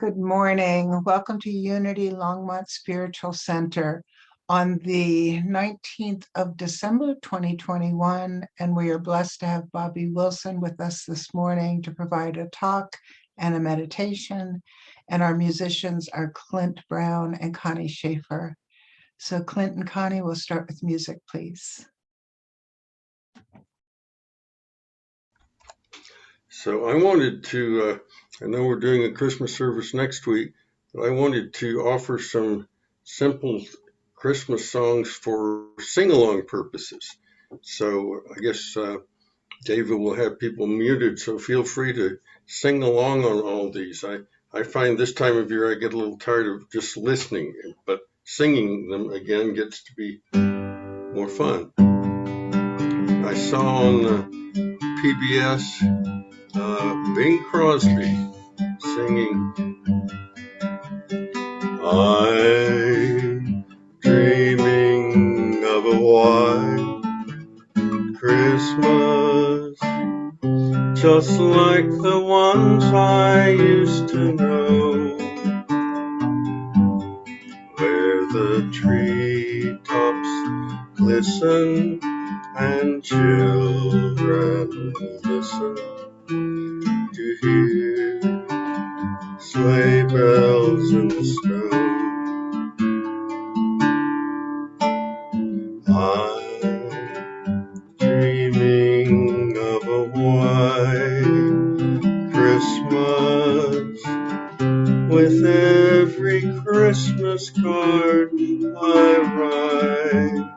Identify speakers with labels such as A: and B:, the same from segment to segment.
A: Good morning. Welcome to Unity Longmont Spiritual Center on the 19th of December, 2021, and we are blessed to have Bobbie Wilson with us this morning to provide a talk and a meditation, and our musicians are Clint Brown and Connie Schaefer. So Clint and Connie will start with music, please.
B: So I wanted to, I know we're doing a Christmas service next week, but I wanted to offer some simple Christmas songs for sing-along purposes. So I guess David will have people muted, so feel free to sing along on all these. I find this time of year I get a little tired of just listening, but singing them again gets to be more fun. I saw on PBS Bing Crosby singing, I'm dreaming of a white Christmas, just like the ones I used to know, where the treetops glisten and children listen to hear sleigh bells in the snow. I'm dreaming of a white Christmas, with every Christmas card I write.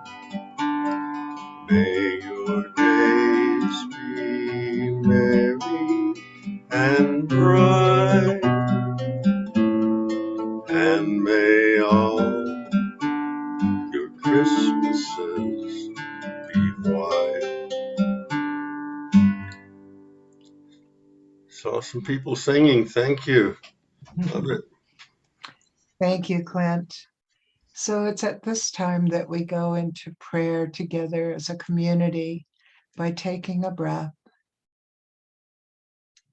B: May your days be merry and bright, and may all your Christmases be white. Saw some people singing. Thank you. Love it.
A: Thank you, Clint. So it's at this time that we go into prayer together as a community by taking a breath,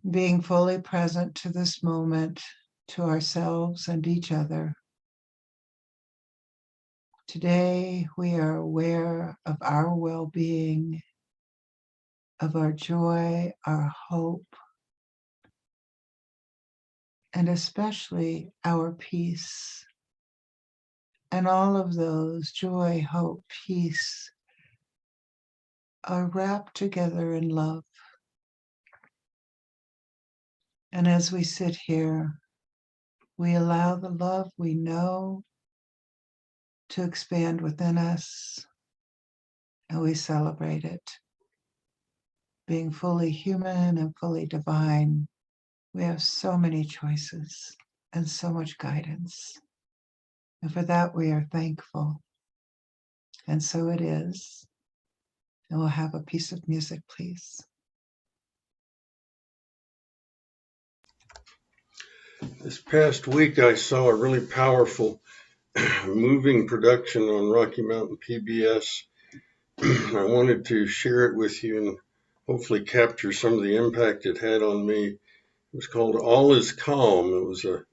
A: being fully present to this moment, to ourselves and each other. Today, we are aware of our well-being, of our joy, our hope, and especially our peace. And all of those, joy, hope, peace, are wrapped together in love. And as we sit here, we allow the love we know to expand within us, and we celebrate it. Being fully human and fully divine, we have so many choices and so much guidance. And for that, we are thankful. And so it is. And we'll have a piece of music, please.
B: This past week, I saw a really powerful moving production on Rocky Mountain PBS. I wanted to share it with you and hopefully capture some of the impact it had on me. It was called All Is Calm. It was a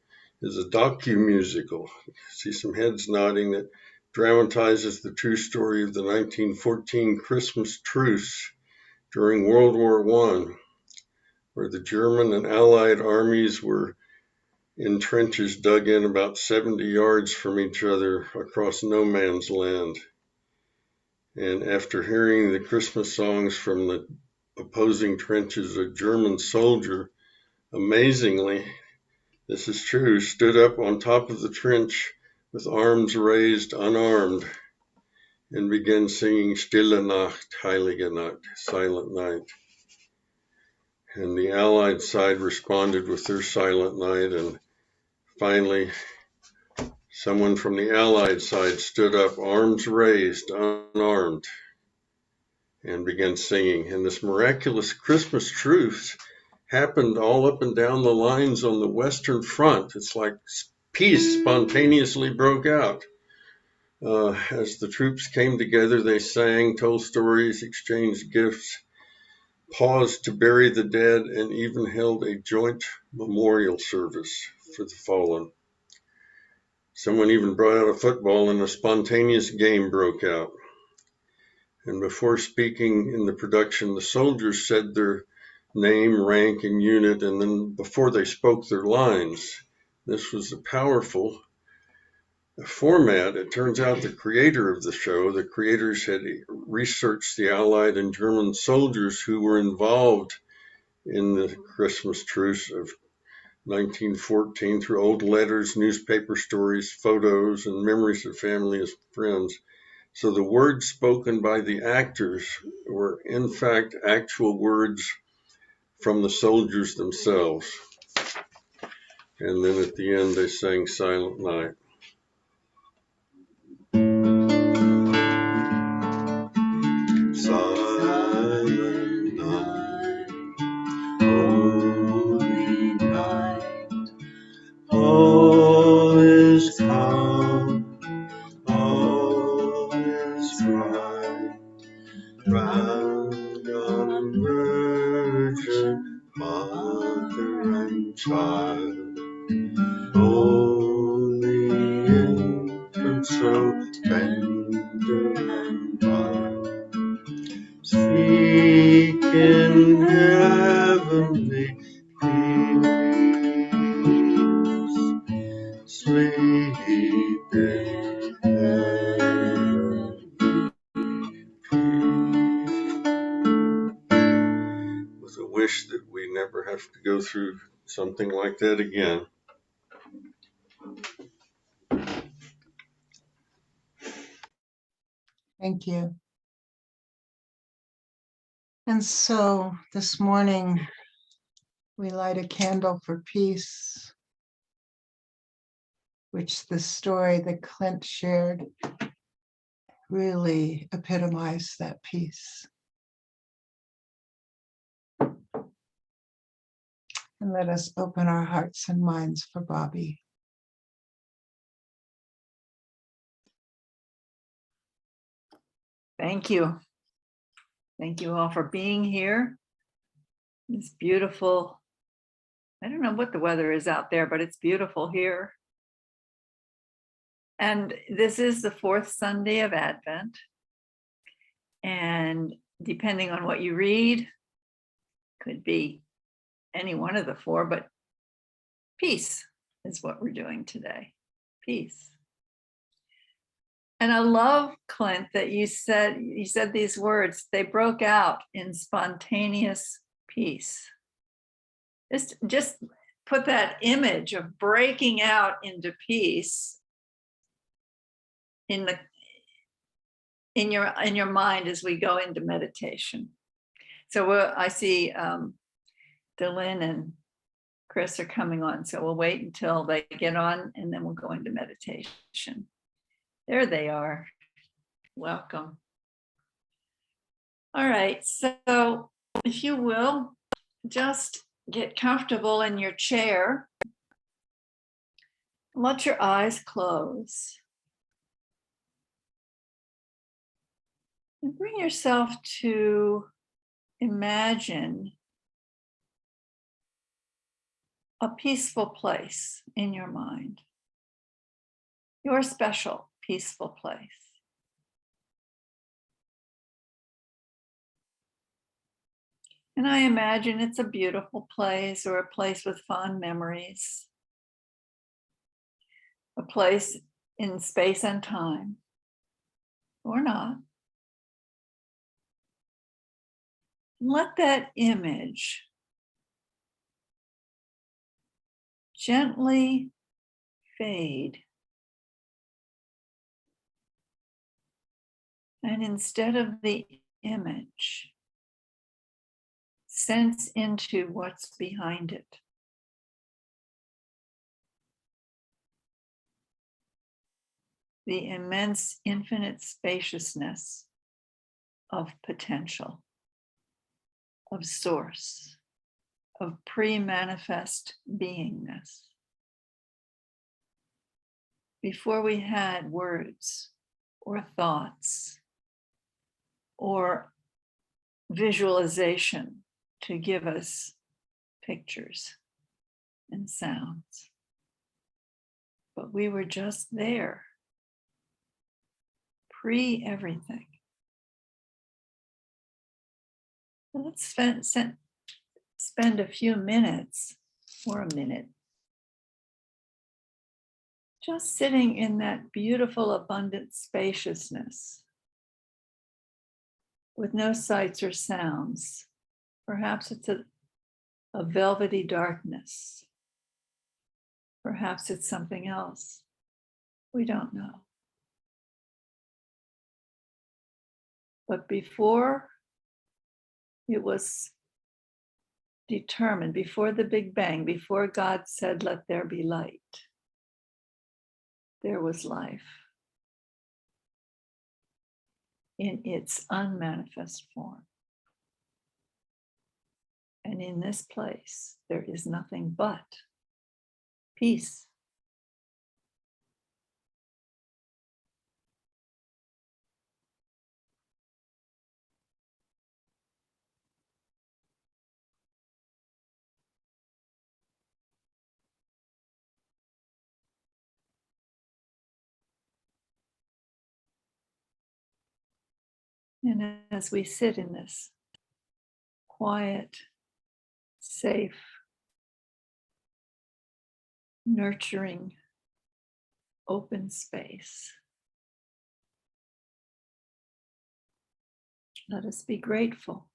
B: docu-musical. See some heads nodding. That dramatizes the true story of the 1914 Christmas truce during World War I, where the German and Allied armies were in trenches dug in about 70 yards from each other across no man's land. And after hearing the Christmas songs from the opposing trenches, a German soldier, amazingly, this is true, stood up on top of the trench with arms raised, unarmed, and began singing Stille Nacht, Heilige Nacht, Silent Night. And the Allied side responded with their Silent Night, and finally, someone from the Allied side stood up, arms raised, unarmed, and began singing. And this miraculous Christmas truce happened all up and down the lines on the Western Front. It's like peace spontaneously broke out. As the troops came together, they sang, told stories, exchanged gifts, paused to bury the dead, and even held a joint memorial service for the fallen. Someone even brought out a football and a spontaneous game broke out. And before speaking in the production, the soldiers said their name, rank, and unit, and then before they spoke their lines. This was a powerful format. It turns out the creator of the show, the creators had researched the Allied and German soldiers who were involved in the Christmas truce of 1914 through old letters, newspaper stories, photos, and memories of family and friends. So the words spoken by the actors were in fact actual words from the soldiers themselves. And then at the end they sang Silent Night. Silent night, holy night, all is calm, all is bright, round yon virgin mother and child, holy infant, so tender and mild. Speak in heavenly peace, sleep in heavenly peace. With a wish that we never have to go through something like that again.
A: Thank you. And so this morning, we light a candle for peace, which the story that Clint shared really epitomized that peace. And let us open our hearts and minds for Bobbie.
C: Thank you. Thank you all for being here. It's beautiful. I don't know what the weather is out there, but it's beautiful here. And this is the fourth Sunday of Advent. And depending on what you read, could be any one of the four, but peace is what we're doing today. Peace. And I love, Clint, that you said these words, they broke out in spontaneous peace. Just put that image of breaking out into peace in your mind as we go into meditation. So I see Dylan and Chris are coming on, so we'll wait until they get on and then we'll go into meditation. There they are. Welcome. All right, so if you will, just get comfortable in your chair. Let your eyes close. And bring yourself to imagine a peaceful place in your mind. Your special peaceful place. And I imagine it's a beautiful place or a place with fond memories. A place in space and time, or not. Let that image gently fade. And instead of the image, sense into what's behind it. The immense infinite spaciousness of potential, of source, of pre-manifest beingness. Before we had words or thoughts or visualization to give us pictures and sounds. but we were just there, pre everything. Let's spend a few minutes or a minute just sitting in that beautiful, abundant spaciousness with no sights or sounds. Perhaps it's a velvety darkness. Perhaps it's something else. We don't know. But before it was determined, before the Big Bang, before God said, "Let there be light," there was life in its unmanifest form. And in this place, there is nothing but peace. And as we sit in this quiet, safe, nurturing, open space, let us be grateful.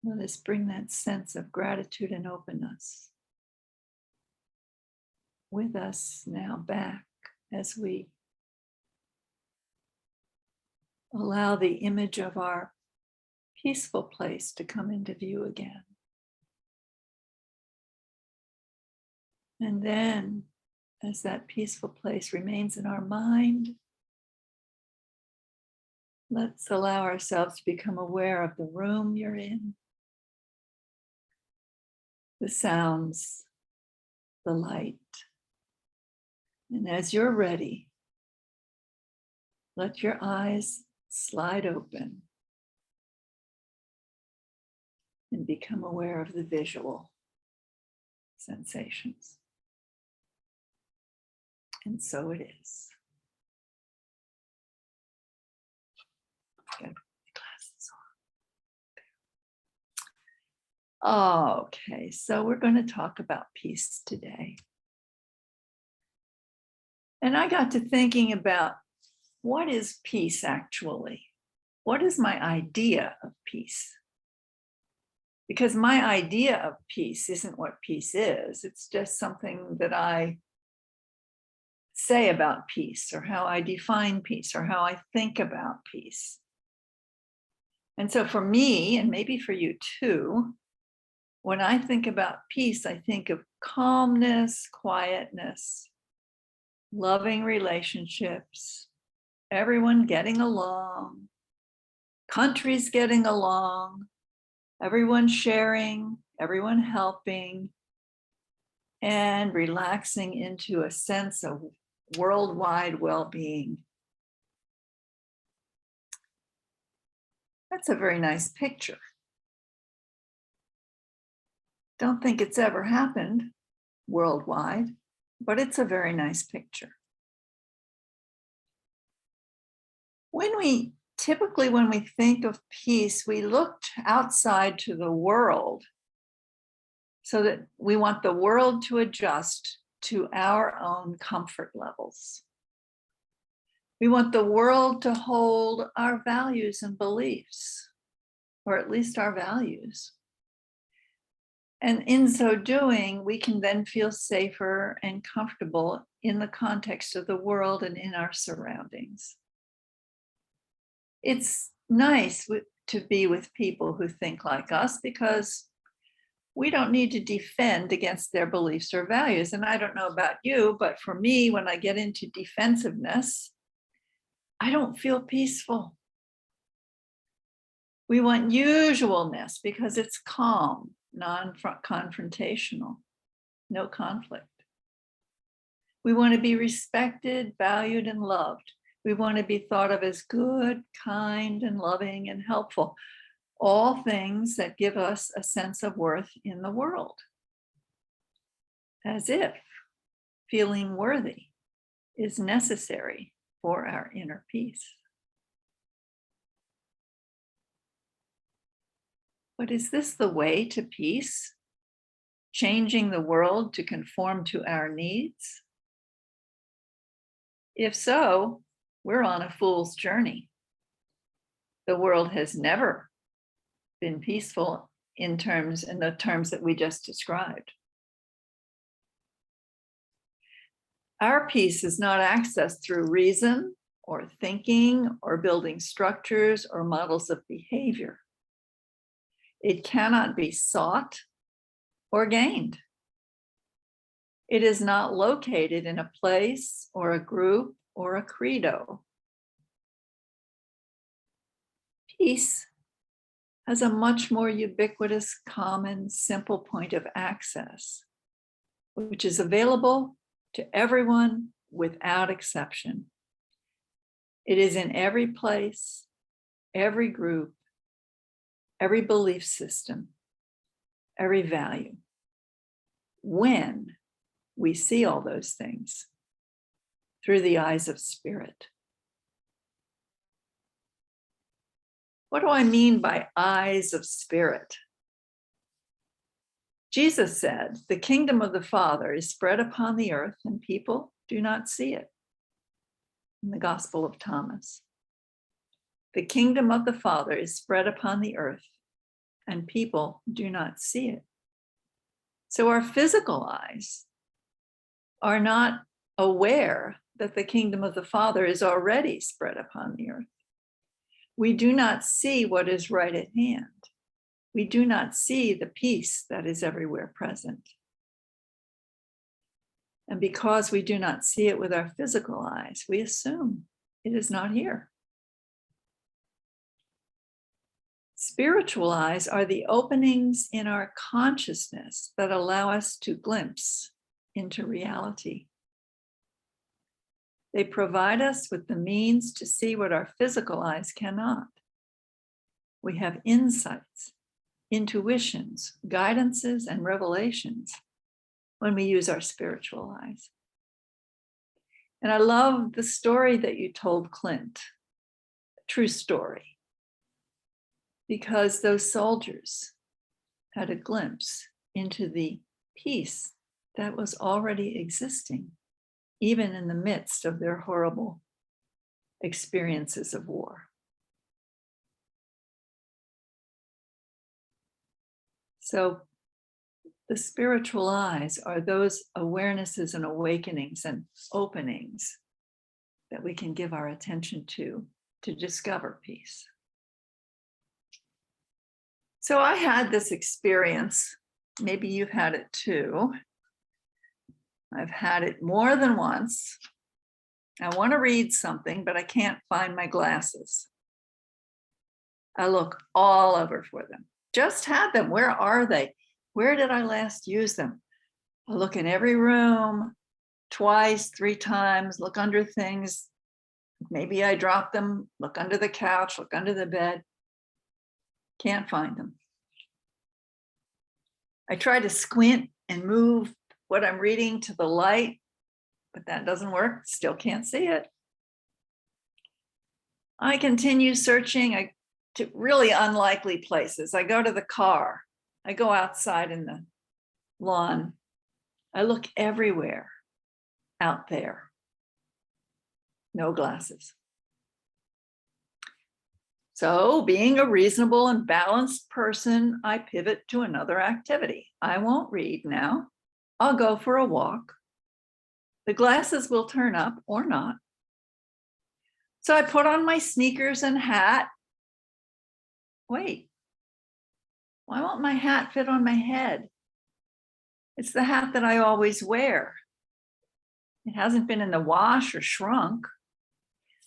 C: Let us bring that sense of gratitude and openness with us now back as we allow the image of our peaceful place to come into view again. And then, as that peaceful place remains in our mind, let's allow ourselves to become aware of the room you're in, the sounds, the light. And as you're ready, let your eyes slide open and become aware of the visual sensations. And so it is. Get the glasses on. Okay, so we're going to talk about peace today. And I got to thinking about, what is peace actually? What is my idea of peace? Because my idea of peace isn't what peace is. It's just something that I say about peace, or how I define peace, or how I think about peace. And so for me, and maybe for you too, when I think about peace, I think of calmness, quietness, loving relationships, everyone getting along, countries getting along, everyone sharing, everyone helping, and relaxing into a sense of worldwide well-being. That's a very nice picture. Don't think it's ever happened worldwide, but it's a very nice picture. When we think of peace, we look outside to the world so that we want the world to adjust to our own comfort levels. We want the world to hold our values and beliefs, or at least our values. And in so doing, we can then feel safer and comfortable in the context of the world and in our surroundings. It's nice to be with people who think like us, because we don't need to defend against their beliefs or values. And I don't know about you, but for me, when I get into defensiveness, I don't feel peaceful. We want usualness because it's calm, non-confrontational, no conflict. We want to be respected, valued, and loved. We want to be thought of as good, kind, and loving and helpful. All things that give us a sense of worth in the world. as if feeling worthy is necessary for our inner peace. But is this the way to peace? Changing the world to conform to our needs? If so, we're on a fool's journey. The world has never been peaceful in the terms that we just described. Our peace is not accessed through reason or thinking or building structures or models of behavior. It cannot be sought or gained. It is not located in a place or a group or a credo. Peace has a much more ubiquitous, common, simple point of access, which is available to everyone without exception. It is in every place, every group, every belief system, every value. When we see all those things through the eyes of spirit. What do I mean by eyes of spirit? Jesus said, the kingdom of the Father is spread upon the earth and people do not see it. In the Gospel of Thomas. The kingdom of the Father is spread upon the earth and people do not see it. So our physical eyes are not aware that the kingdom of the Father is already spread upon the earth. We do not see what is right at hand. We do not see the peace that is everywhere present. And because we do not see it with our physical eyes, we assume it is not here. Spiritual eyes are the openings in our consciousness that allow us to glimpse into reality. They provide us with the means to see what our physical eyes cannot. We have insights, intuitions, guidances, and revelations when we use our spiritual eyes. And I love the story that you told, Clint, a true story, because those soldiers had a glimpse into the peace that was already existing, even in the midst of their horrible experiences of war. So the spiritual eyes are those awarenesses and awakenings and openings that we can give our attention to discover peace. So I had this experience, maybe you've had it too. I've had it more than once. I want to read something, but I can't find my glasses. I look all over for them. Just had them. Where are they? Where did I last use them? I look in every room, twice, 3 times, look under things. Maybe I drop them, look under the couch, look under the bed. Can't find them. I try to squint and move what I'm reading to the light, but that doesn't work. Still can't see it. I continue searching to really unlikely places. I go to the car. I go outside in the lawn. I look everywhere out there. No glasses. So, being a reasonable and balanced person, I pivot to another activity. I won't read now. I'll go for a walk. The glasses will turn up or not. So I put on my sneakers and hat. Wait, why won't my hat fit on my head? It's the hat that I always wear. It hasn't been in the wash or shrunk.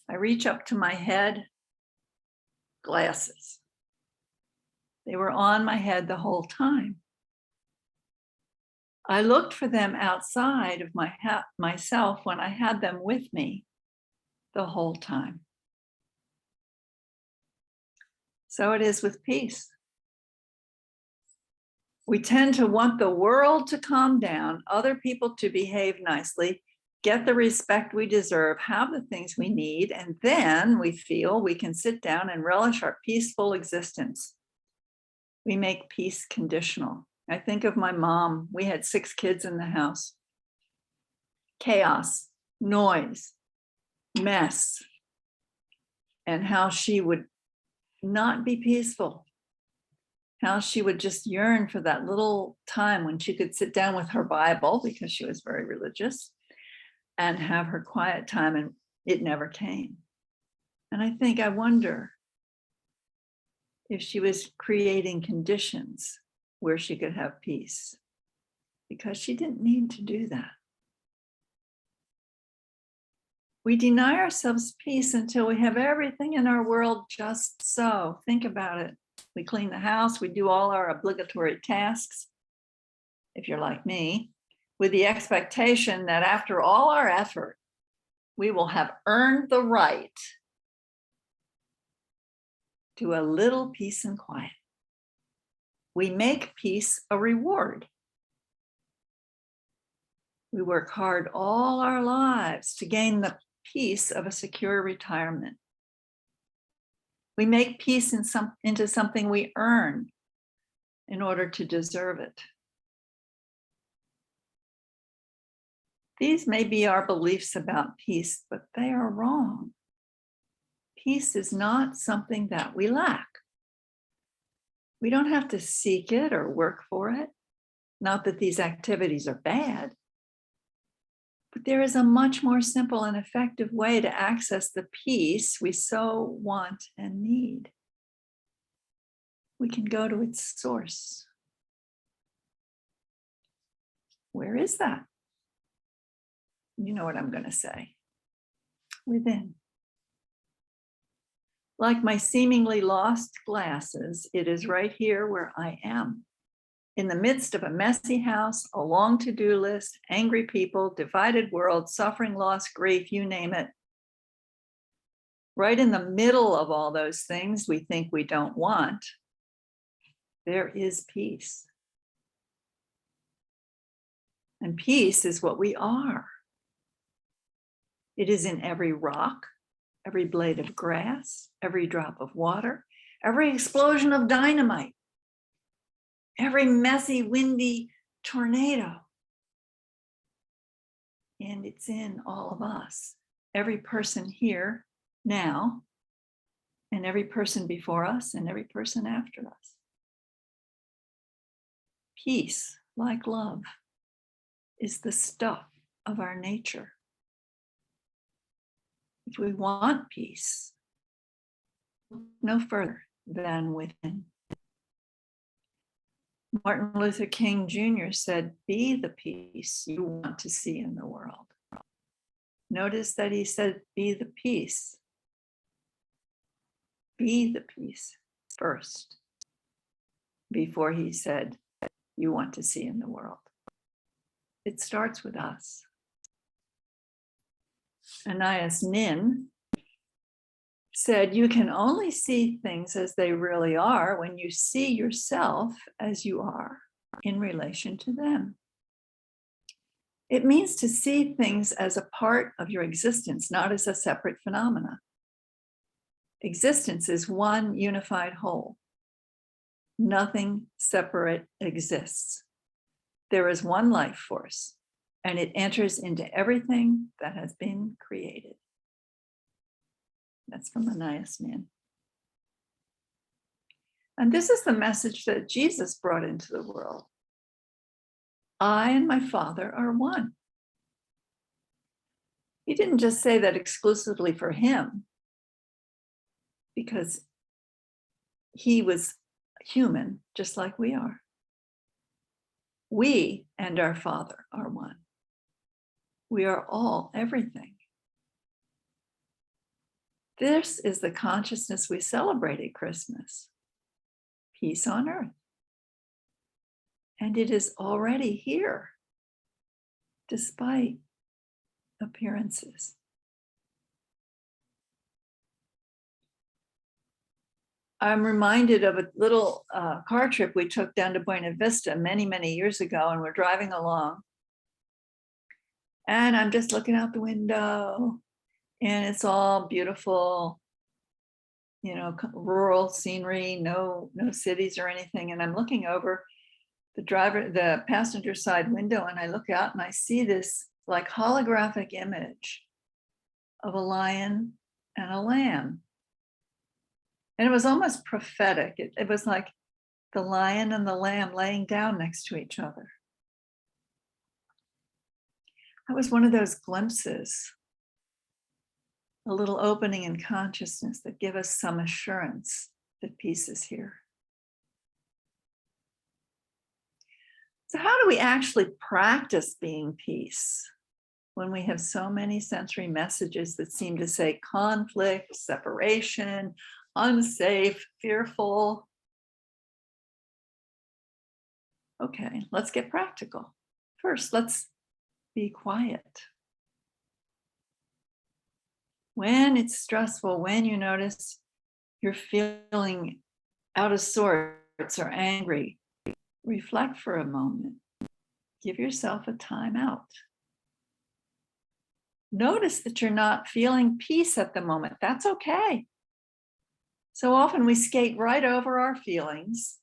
C: I reach up to my head. Glasses. They were on my head the whole time. I looked for them outside of myself when I had them with me the whole time. So it is with peace. We tend to want the world to calm down, other people to behave nicely, get the respect we deserve, have the things we need, and then we feel we can sit down and relish our peaceful existence. We make peace conditional. I think of my mom. We had 6 kids in the house. Chaos, noise, mess, and how she would not be peaceful. How she would just yearn for that little time when she could sit down with her Bible, because she was very religious, and have her quiet time, and it never came. And I wonder if she was creating conditions where she could have peace, because she didn't need to do that. We deny ourselves peace until we have everything in our world just so. Think about it. We clean the house, we do all our obligatory tasks, if you're like me, with the expectation that after all our effort, we will have earned the right to a little peace and quiet. We make peace a reward. We work hard all our lives to gain the peace of a secure retirement. We make peace into something we earn in order to deserve it. These may be our beliefs about peace, but they are wrong. Peace is not something that we lack. We don't have to seek it or work for it. Not that these activities are bad, but there is a much more simple and effective way to access the peace we so want and need. We can go to its source. Where is that? You know what I'm going to say. Within. Like my seemingly lost glasses, it is right here where I am. In the midst of a messy house, a long to-do list, angry people, divided world, suffering, loss, grief, you name it. Right in the middle of all those things we think we don't want, there is peace. And peace is what we are. It is in every rock, every blade of grass, every drop of water, every explosion of dynamite, every messy, windy tornado. And it's in all of us, every person here now, and every person before us, and every person after us. Peace, like love, is the stuff of our nature. If we want peace, no further than within. Martin Luther King Jr. said, "Be the peace you want to see in the world." Notice that he said, "Be the peace." Be the peace first, before he said, "You want to see in the world." It starts with us. Anais Nin said, "You can only see things as they really are when you see yourself as you are in relation to them." It means to see things as a part of your existence, not as a separate phenomena. Existence is one unified whole. Nothing separate exists. There is one life force, and it enters into everything that has been created. That's from Anais Nin. And this is the message that Jesus brought into the world. I and my Father are one. He didn't just say that exclusively for him, because he was human, just like we are. We and our Father are one. We are all everything. This is the consciousness we celebrate at Christmas. Peace on earth. And it is already here, despite appearances. I'm reminded of a little car trip we took down to Buena Vista many, many years ago, and we're driving along. And I'm just looking out the window, and it's all beautiful, you know, rural scenery, no cities or anything. And I'm looking over the passenger side window, and I look out and I see this like holographic image of a lion and a lamb. And it was almost prophetic. It was like the lion and the lamb laying down next to each other. That was one of those glimpses, a little opening in consciousness that give us some assurance that peace is here. So how do we actually practice being peace when we have so many sensory messages that seem to say conflict, separation, unsafe, fearful? Okay, let's get practical. First, let's be quiet. When it's stressful, when you notice you're feeling out of sorts or angry, reflect for a moment. Give yourself a time out. Notice that you're not feeling peace at the moment. That's okay. So often we skate right over our feelings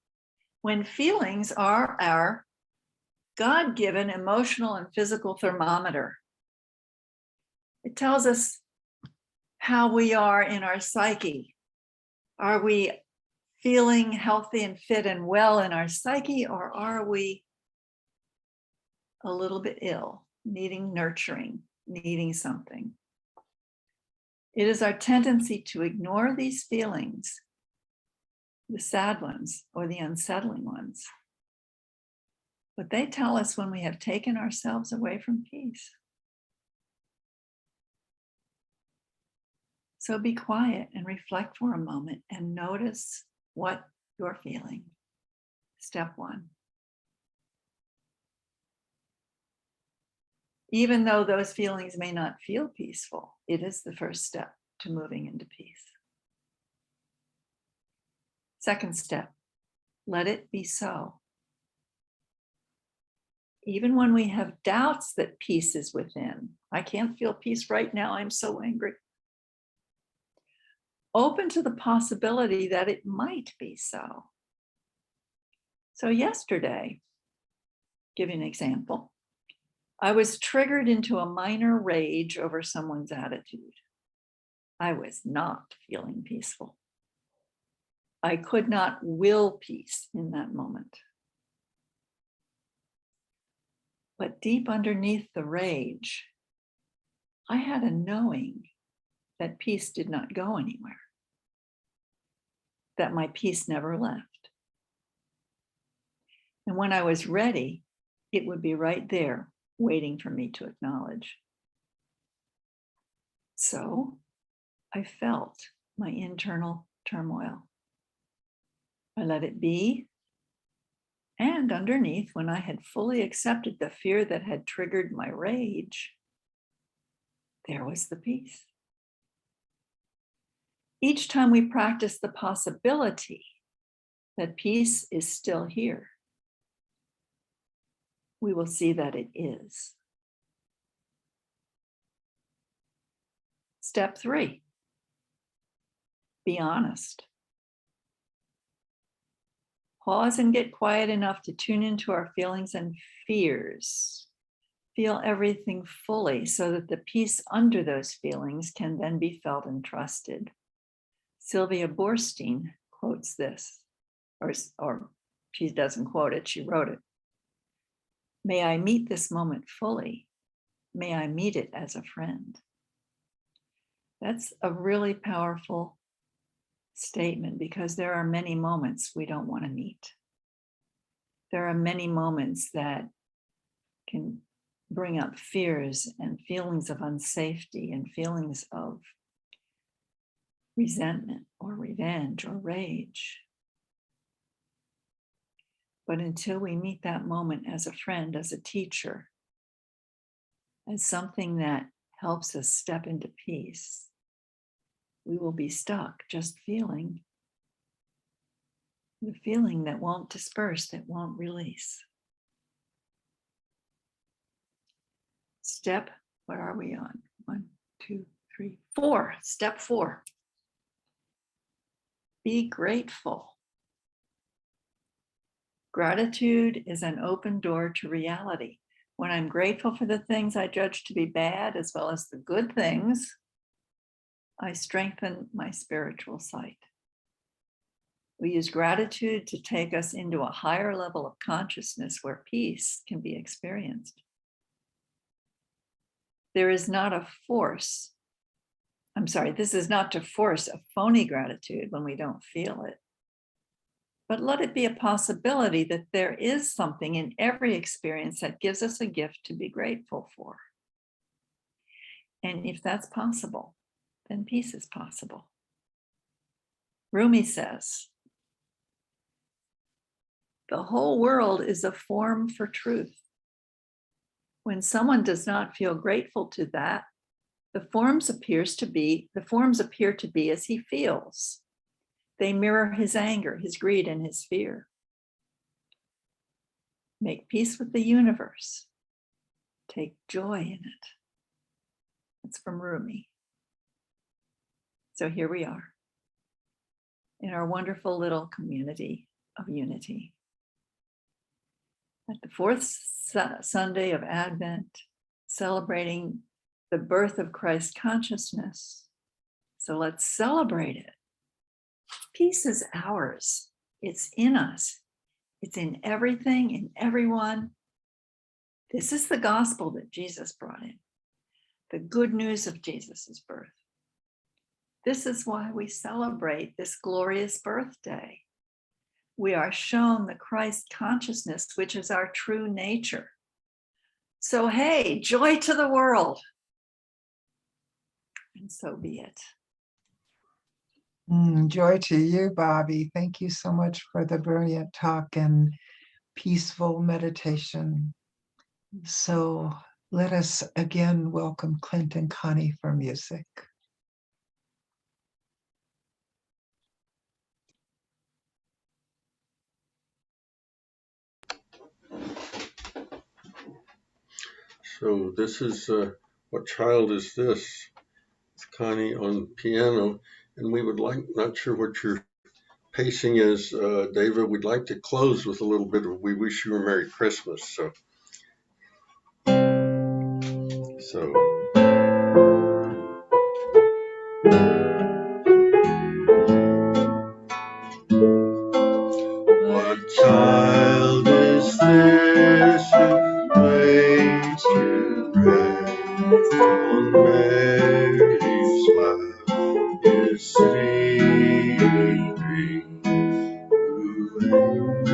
C: when feelings are our God-given emotional and physical thermometer. It tells us how we are in our psyche. Are we feeling healthy and fit and well in our psyche, or are we a little bit ill, needing nurturing, needing something? It is our tendency to ignore these feelings, the sad ones or the unsettling ones. But they tell us when we have taken ourselves away from peace. So be quiet and reflect for a moment and notice what you're feeling. Step one. Even though those feelings may not feel peaceful, it is the first step to moving into peace. Second step, let it be so. Even when we have doubts that peace is within, I can't feel peace right now, I'm so angry. Open to the possibility that it might be so. So yesterday, give you an example, I was triggered into a minor rage over someone's attitude. I was not feeling peaceful. I could not will peace in that moment. But deep underneath the rage, I had a knowing that peace did not go anywhere, that my peace never left. And when I was ready, it would be right there waiting for me to acknowledge. So I felt my internal turmoil. I let it be. And underneath, when I had fully accepted the fear that had triggered my rage, there was the peace. Each time we practice the possibility that peace is still here, we will see that it is. Step 3, be honest. Pause and get quiet enough to tune into our feelings and fears. Feel everything fully so that the peace under those feelings can then be felt and trusted. Sylvia Boorstein quotes this, or she doesn't quote it, she wrote it. May I meet this moment fully. May I meet it as a friend. That's a really powerful statement because there are many moments we don't want to meet. There are many moments that can bring up fears and feelings of unsafety and feelings of resentment or revenge or rage. But until we meet that moment as a friend, as a teacher, as something that helps us step into peace, we will be stuck just feeling The feeling that won't disperse, that won't release. Step, what are we on? 1, 2, 3, 4. Step 4. Be grateful. Gratitude is an open door to reality. When I'm grateful for the things I judge to be bad, as well as the good things, I strengthen my spiritual sight. We use gratitude to take us into a higher level of consciousness where peace can be experienced. There is not a force. This is not to force a phony gratitude when we don't feel it. But let it be a possibility that there is something in every experience that gives us a gift to be grateful for. And if that's possible, then peace is possible. Rumi says, the whole world is a form for truth. When someone does not feel grateful to that, the forms appear to be as he feels. They mirror his anger, his greed, and his fear. Make peace with the universe. Take joy in it. That's from Rumi. So here we are in our wonderful little community of unity. At the fourth Sunday of Advent, celebrating the birth of Christ consciousness. So let's celebrate it. Peace is ours. It's in us. It's in everything, in everyone. This is the gospel that Jesus brought in. The good news of Jesus's birth. This is why we celebrate this glorious birthday. We are shown the Christ consciousness, which is our true nature. So, hey, joy to the world. And so be it.
A: Joy to you, Bobbie. Thank you so much for the brilliant talk and peaceful meditation. So let us again welcome Clint and Connie for music.
B: So this is What Child Is This? It's Connie on piano. And we would like, not sure what your pacing is, David, we'd like to close with a little bit of We Wish You a Merry Christmas. So what child is this who lays to rest on Mary's lap is sleeping, who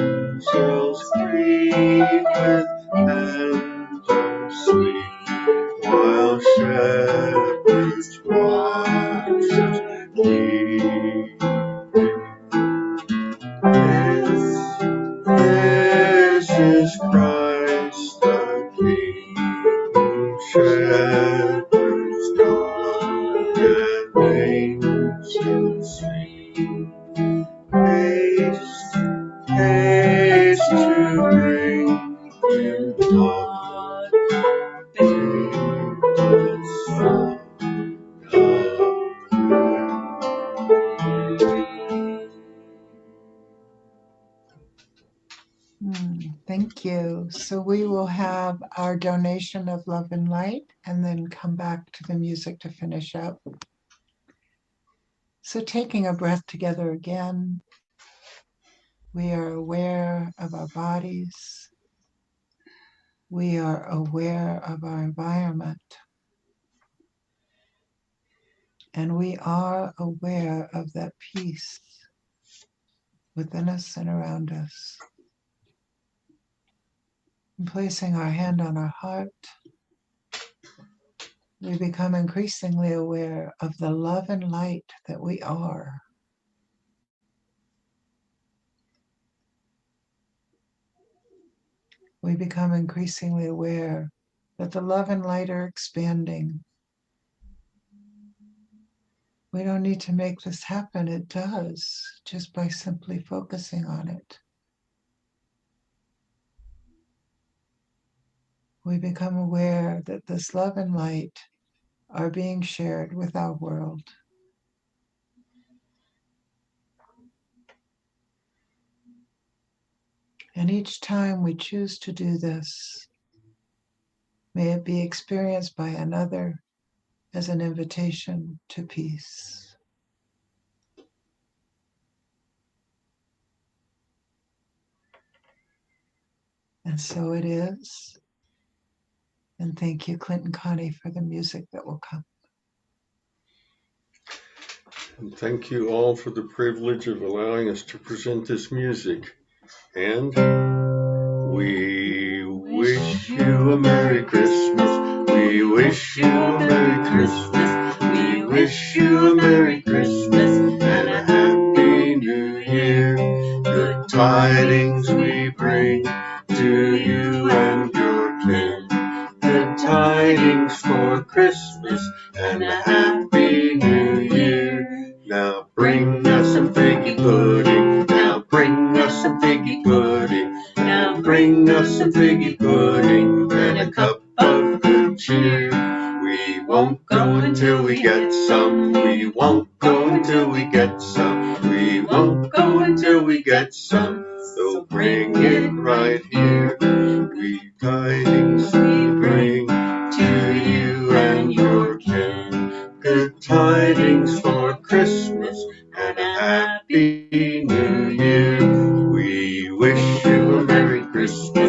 B: angels greet with anthem sweet, while shepherds watch us keep. This is Christ the King, whom shepherds guard and angels sing. Haste, haste to bring Him God, babe, Son of
A: Thank you. So we will have our donation of love and light and then come back to the music to finish up. So taking a breath together again, we are aware of our bodies. We are aware of our environment. And we are aware of that peace within us and around us. And placing our hand on our heart, we become increasingly aware of the love and light that we are. We become increasingly aware that the love and light are expanding. We don't need to make this happen. It does, just by simply focusing on it. We become aware that this love and light are being shared with our world. And each time we choose to do this, may it be experienced by another as an invitation to peace. And so it is. And thank you, Clint and Connie, for the music that will come.
B: And thank you all for the privilege of allowing us to present this music. And we wish you a Merry Christmas. We wish you a Merry Christmas. We wish you a Merry Christmas and a Happy New Year. Good tidings we bring to you and your kin. Good tidings for Christmas and a Happy New Year. Now bring us some figgy pudding. Now bring us some figgy pudding. Now bring us some figgy pudding and a cup of good cheer. We won't go until we get some. We won't go until we get some. We won't go until we get some. So bring it right here. We tidings we bring to you and your kin. Good tidings for Christmas and a Happy New Year. We wish you a Merry Christmas.